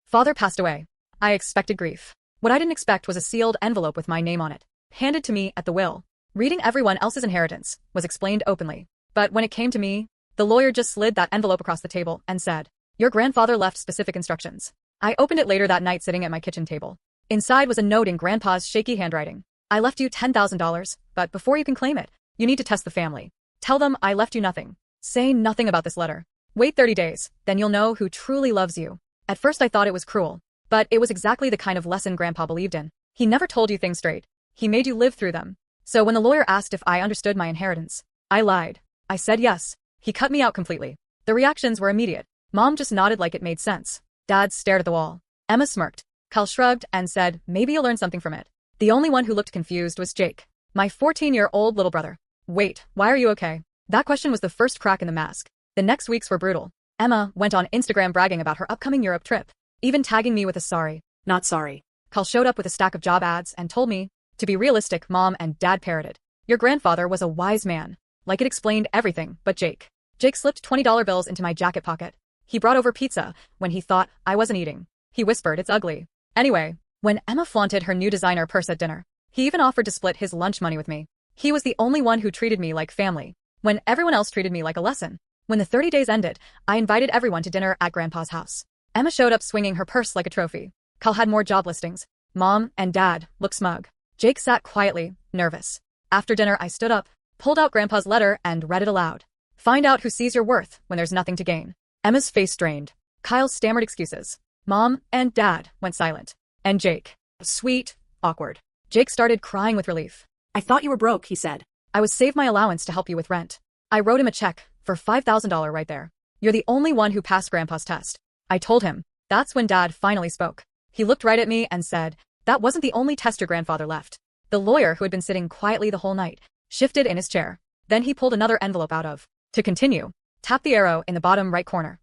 Father passed away. I expected grief. What I didn't expect was a sealed envelope with my name on it, handed to me at the will. Reading everyone else's inheritance was explained openly. But when it came to me, the lawyer just slid that envelope across the table and said, "Your grandfather left specific instructions." I opened it later that night sitting at my kitchen table. Inside was a note in Grandpa's shaky handwriting. "I left you $10,000, but before you can claim it, you need to test the family. Tell them I left you nothing. Say nothing about this letter. Wait 30 days, then you'll know who truly loves you." At first I thought it was cruel, but it was exactly the kind of lesson Grandpa believed in. He never told you things straight. He made you live through them. So when the lawyer asked if I understood my inheritance, I lied. I said yes. He cut me out completely. The reactions were immediate. Mom just nodded like it made sense. Dad stared at the wall. Emma smirked. Kyle shrugged and said, "Maybe you'll learn something from it." The only one who looked confused was Jake, my 14-year-old little brother. "Wait, why are you okay?" That question was the first crack in the mask. The next weeks were brutal. Emma went on Instagram bragging about her upcoming Europe trip, even tagging me with a "sorry, not sorry." Kyle showed up with a stack of job ads and told me, to be realistic, Mom and Dad parroted. "Your grandfather was a wise man." Like it explained everything, but Jake. Jake slipped $20 bills into my jacket pocket. He brought over pizza when he thought I wasn't eating. He whispered, "It's ugly." Anyway, when Emma flaunted her new designer purse at dinner, he even offered to split his lunch money with me. He was the only one who treated me like family, when everyone else treated me like a lesson. When the 30 days ended, I invited everyone to dinner at Grandpa's house. Emma showed up swinging her purse like a trophy. Kyle had more job listings. Mom and Dad looked smug. Jake sat quietly, nervous. After dinner, I stood up, pulled out Grandpa's letter and read it aloud. "Find out who sees your worth when there's nothing to gain." Emma's face strained. Kyle stammered excuses. Mom and Dad went silent. And Jake. Sweet, awkward. Jake started crying with relief. "I thought you were broke," he said. "I was saved my allowance to help you with rent." I wrote him a check for $5,000 right there. "You're the only one who passed Grandpa's test," I told him. That's when Dad finally spoke. He looked right at me and said, "That wasn't the only test your grandfather left." The lawyer, who had been sitting quietly the whole night, shifted in his chair. Then he pulled another envelope out of. "To continue, tap the arrow in the bottom right corner."